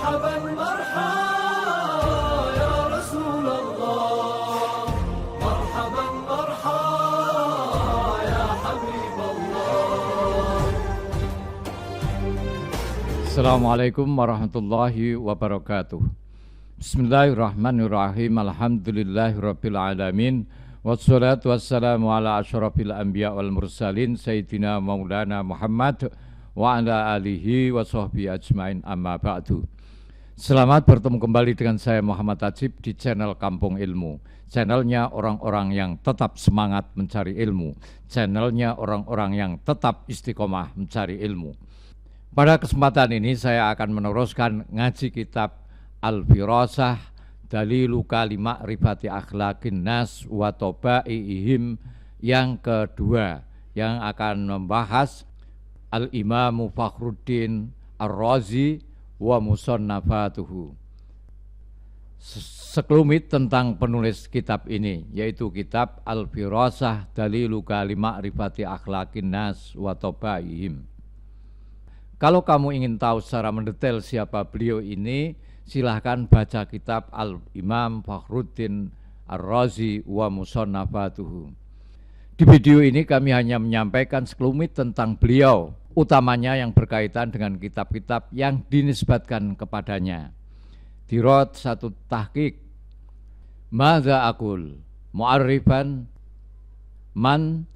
مرحبا مرحبا يا رسول الله مرحبا مرحبا يا حبيب الله. Assalamualaikum warahmatullahi wabarakatuh. Bismillahirrahmanirrahim. Alhamdulillahirabbil alamin. Wassalatu wassalamu ala asyrafil anbiya wal mursalin sayyidina maulana Muhammad wa ala alihi wa sahbihi ajmain, amma ba'du. Selamat bertemu kembali dengan saya Muhammad Ajib di channel Kampung Ilmu. Channelnya orang-orang yang tetap semangat mencari ilmu. Channelnya orang-orang yang tetap istiqomah mencari ilmu. Pada kesempatan ini saya akan meneruskan ngaji kitab Al-Firasah Dalilu Kalima Ribati Akhlaqin Nas wa Tobaihim yang kedua, yang akan membahas Al-Imamu Fakhruddin Ar-Razi wa Musannafatuhu. Sekelumit tentang penulis kitab ini, yaitu kitab Al-Firasah Dalilu Kalima Ribati Akhlaqin Nas wa Tobaihim. Kalau kamu ingin tahu secara mendetail siapa beliau ini, silahkan baca kitab Al-Imam Fakhruddin Ar-Razi wa Musannafatuhu. Di video ini kami hanya menyampaikan sekelumit tentang beliau, utamanya yang berkaitan dengan kitab-kitab yang dinisbatkan kepadanya. Dirot satu tahqiq, Madza aqul mu'arrifan man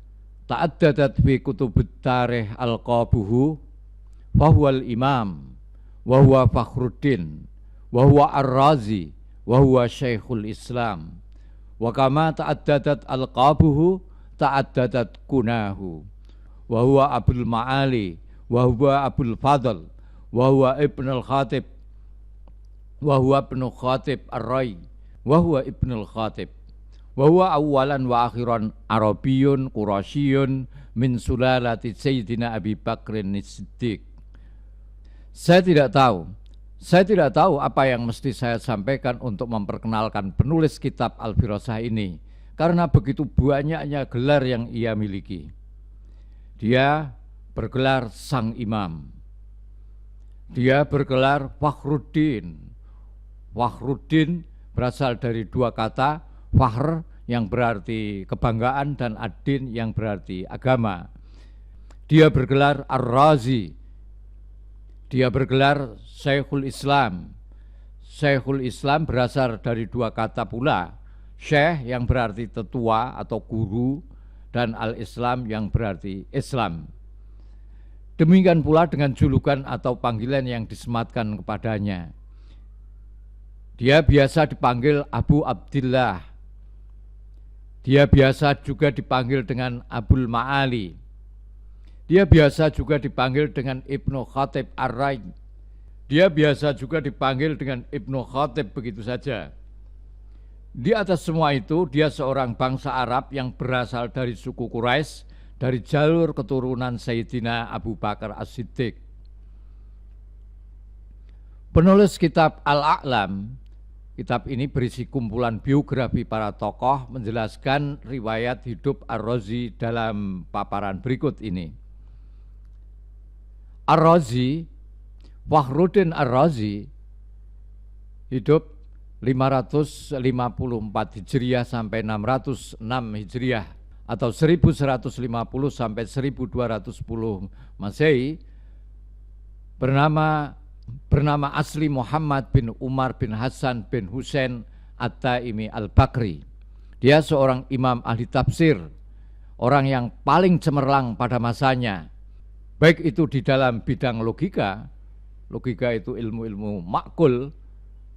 ta'addadat fi kutubut tarikh alqabuhu fahuwal imam wa huwa Fakhruddin wa huwa Ar-Razi wa huwa Syekhul Islam wa kama ta'addadat alqabuhu ta'addadat kunahu wa huwa Abul Ma'ali wa huwa Abul Fadl wa huwa Ibnul Khatib wa huwa Ibnu Khatib Ar-Rai wa huwa Ibnul Khatib wa huwa awalan wa akhiran Arabiyyun Qurasyiyyun min sulalati Sayyidina Abi Bakrin As-Siddiq. Saya tidak tahu apa yang mesti saya sampaikan untuk memperkenalkan penulis kitab Al-Firasah ini, karena begitu banyaknya gelar yang ia miliki. Dia bergelar sang imam, dia bergelar Fakhruddin. Fakhruddin berasal dari dua kata, fakhr yang berarti kebanggaan dan ad-din yang berarti agama. Dia bergelar Ar-Razi, dia bergelar Syekhul Islam. Syekhul Islam berasal dari dua kata pula, syekh yang berarti tetua atau guru, dan al-Islam yang berarti Islam. Demikian pula dengan julukan atau panggilan yang disematkan kepadanya. Dia biasa dipanggil Abu Abdillah. Dia biasa juga dipanggil dengan Abul Ma'ali. Dia biasa juga dipanggil dengan Ibnu Khatib Ar-Rai. Dia biasa juga dipanggil dengan Ibnu Khatib, begitu saja. Di atas semua itu, dia seorang bangsa Arab yang berasal dari suku Quraisy, dari jalur keturunan Sayyidina Abu Bakar As-Siddiq. Penulis kitab Al-A'lam, kitab ini berisi kumpulan biografi para tokoh, menjelaskan riwayat hidup Ar-Razi dalam paparan berikut ini. Ar-Razi, Fakhruddin Ar-Razi hidup 554 Hijriah sampai 606 Hijriah atau 1150 sampai 1210 Masehi, bernama asli Muhammad bin Umar bin Hasan bin Husain At-Taimi Al-Bakri. Dia seorang imam ahli tafsir, orang yang paling cemerlang pada masanya, baik itu di dalam bidang logika itu ilmu-ilmu makul,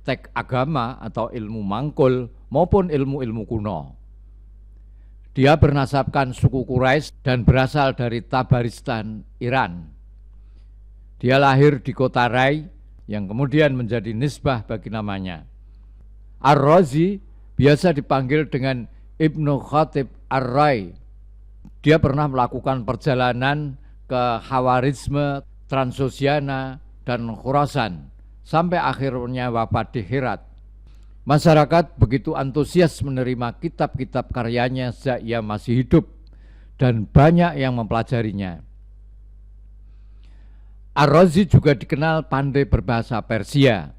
teks agama atau ilmu mangkul, maupun ilmu-ilmu kuno. Dia bernasabkan suku Quraisy dan berasal dari Tabaristan, Iran. Dia lahir di kota Rai yang kemudian menjadi nisbah bagi namanya. Ar-Razi biasa dipanggil dengan Ibnu Khatib Ar-Rai. Dia pernah melakukan perjalanan ke Khawarizme, Transosiana, dan Khurasan, sampai akhirnya wafat di Herat. Masyarakat begitu antusias menerima kitab-kitab karyanya sejak ia masih hidup, dan banyak yang mempelajarinya. Ar-Razi juga dikenal pandai berbahasa Persia.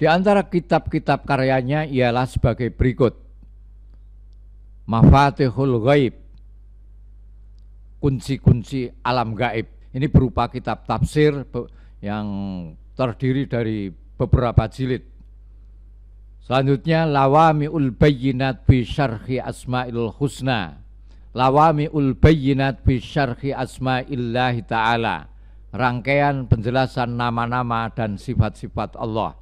Di antara kitab-kitab karyanya ialah sebagai berikut. Mafatihul Ghaib, kunci-kunci alam gaib. Ini berupa kitab tafsir yang terdiri dari beberapa jilid. Selanjutnya Lawami'ul Bayyinat bi Syarhi Asma'il Husna. Lawami'ul Bayyinat bi Syarhi Asma'illahi Ta'ala. Rangkaian penjelasan nama-nama dan sifat-sifat Allah.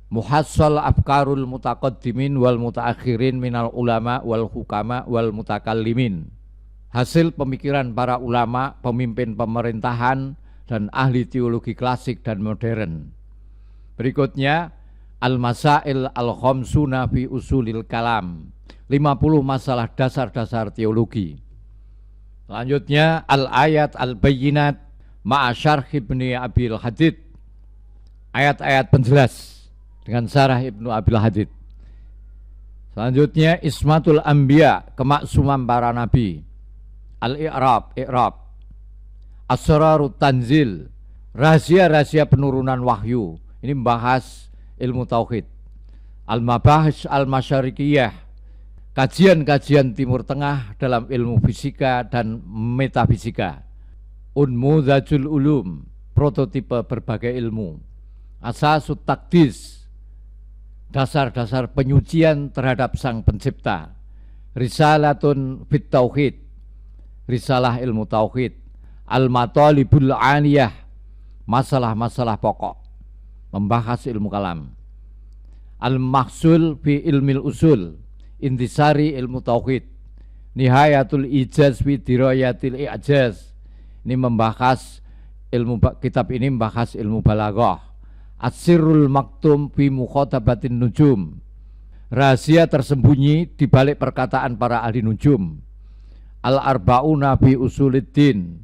Muhassal afkarul mutaqaddimin wal mutaakhirin minal ulama wal hukama wal mutakallimin. Hasil pemikiran para ulama, pemimpin pemerintahan, dan ahli teologi klasik dan modern. Berikutnya, Al-Masail Al-Khamsuna fi Usulil Kalam, 50 masalah dasar-dasar teologi. Selanjutnya, Al-Ayat Al-Bayyinat ma'a Syarh Ibni Abil Hadid, ayat-ayat penjelas dengan syarah Ibnu Abil Hadid. Selanjutnya, Ismatul Anbiya, kemaksuman para nabi. Al-I'rab, I'rab. Asrarut Tanzil, rahasia-rahasia penurunan wahyu. Ini membahas ilmu tauhid. Al-Mabahis Al-Masyarikiyah, kajian-kajian Timur Tengah dalam ilmu fisika dan metafisika. Unmudhajul Ulum, prototipe berbagai ilmu. Asasut Takdis, dasar-dasar penyucian terhadap Sang Pencipta. Risalatun fit Tauhid, risalah ilmu tauhid. Al-Matalibul Aliyah, masalah-masalah pokok, membahas ilmu kalam. Al-Mahsul fi ilmil usul, intisari ilmu tauhid. Nihayatul Ijaz fi dirayatil i'jaz, ini membahas ilmu, kitab ini membahas ilmu balaghah. As-sirrul maktum fi mukhatabatin nujum, rahasia tersembunyi di balik perkataan para ahli nujum. Al-Arba'una fi Usuliddin,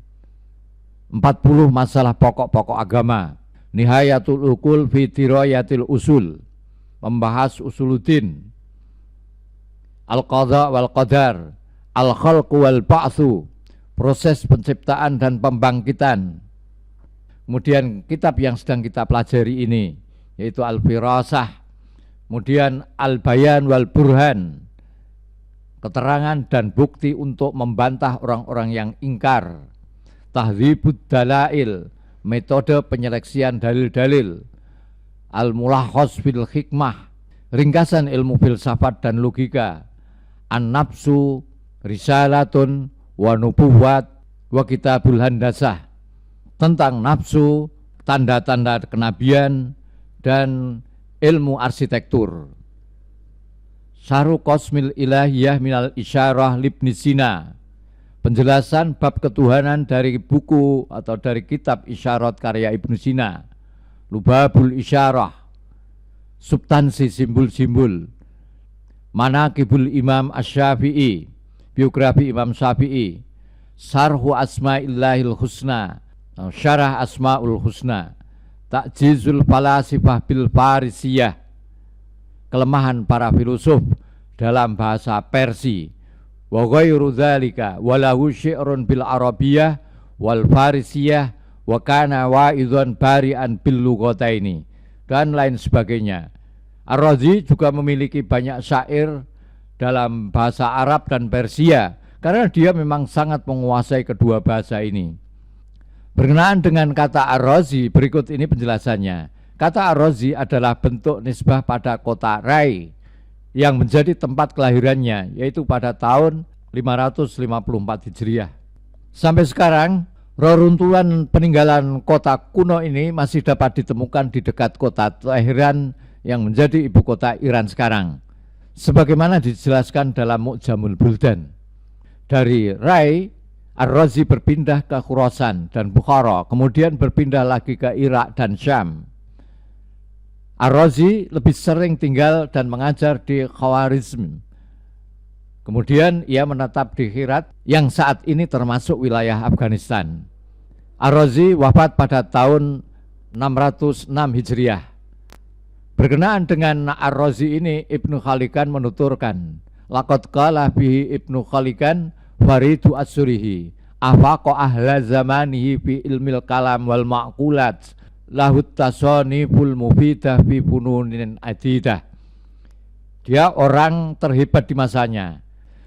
40 masalah pokok-pokok agama. Nihayatul Uqul fi dirayatil usul, membahas usuluddin. Al-Qadha wal Qadar, Al-Khalqu wal Ba'tsu, proses penciptaan dan pembangkitan. Kemudian kitab yang sedang kita pelajari ini yaitu Al-Firasah. Kemudian Al-Bayan wal Burhan, keterangan dan bukti untuk membantah orang-orang yang ingkar. Tahdzibud Dalail, metode penyeleksian dalil-dalil. Al-Mulakhas fil Hikmah, ringkasan ilmu filsafat dan logika. An-Nafsu, Risalatun wa Nubuwat wa Kitabul Handasah, tentang nafsu, tanda-tanda kenabian, dan ilmu arsitektur. Syarhu Qasmil Ilahiyah minal Isyarah Libni Sina, penjelasan bab ketuhanan dari buku atau dari kitab Isyarat karya Ibnu Sina. Lubabul Isyarah, substansi simbol-simbol. Manaqibul Imam Asy-Syafi'i, biografi Imam Syafi'i. Syarhu Asma'illahil Husna, syarah Asma'ul Husna. Ta'jizul Falasifah bil Farisiyah, kelemahan para filosof dalam bahasa Persia. Wa ghairu dzalika walahu syi'run bil Arabiyyah wal Farisiyah wa kana wa'idhan bari'an bil lughataini, dan lain sebagainya. Ar-Razi juga memiliki banyak syair dalam bahasa Arab dan Persia karena dia memang sangat menguasai kedua bahasa ini. Berkenaan dengan kata Ar-Razi, berikut ini penjelasannya. Kata Ar-Razi adalah bentuk nisbah pada kota Rai yang menjadi tempat kelahirannya, yaitu pada tahun 554 Hijriah. Sampai sekarang, reruntuhan peninggalan kota kuno ini masih dapat ditemukan di dekat kota Teheran yang menjadi ibu kota Iran sekarang, sebagaimana dijelaskan dalam Mu'jamul Buldan. Dari Rai, Ar-Razi berpindah ke Khurasan dan Bukhara, kemudian berpindah lagi ke Irak dan Syam. Ar-Razi lebih sering tinggal dan mengajar di Khawarizm. Kemudian ia menetap di Herat yang saat ini termasuk wilayah Afghanistan. Ar-Razi wafat pada tahun 606 Hijriah. Berkenaan dengan Ar-Razi ini, Ibnu Khalikan menuturkan, laqad qala bihi Ibnu Khalikan Faridu As-Surihi, afaqa ahla zamanihi fi ilmil kalam wal ma'qulat, lahut tasoniful mufidah fi fununin adidah. Dia orang terhebat di masanya.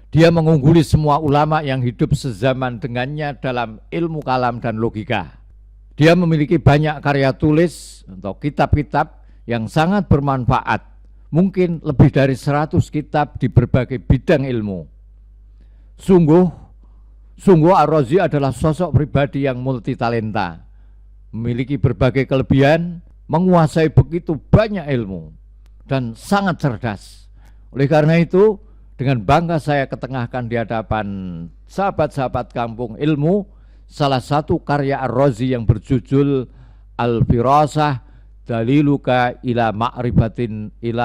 Dia mengungguli semua ulama yang hidup sezaman dengannya dalam ilmu kalam dan logika. Dia memiliki banyak karya tulis atau kitab-kitab yang sangat bermanfaat. Mungkin lebih dari 100 kitab di berbagai bidang ilmu. Sungguh Ar-Razi adalah sosok pribadi yang multitalenta. Memiliki berbagai kelebihan, menguasai begitu banyak ilmu, dan sangat cerdas. Oleh karena itu, dengan bangga saya ketengahkan di hadapan sahabat-sahabat kampung ilmu, salah satu karya Ar-Razi yang berjudul Al-Firasah Daliluka ila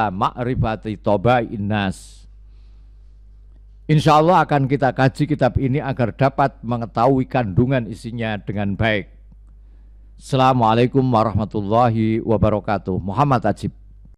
ma'rifati Toba'in Nas. Insya Allah akan kita kaji kitab ini agar dapat mengetahui kandungan isinya dengan baik. Assalamualaikum warahmatullahi wabarakatuh. Muhammad Ajib.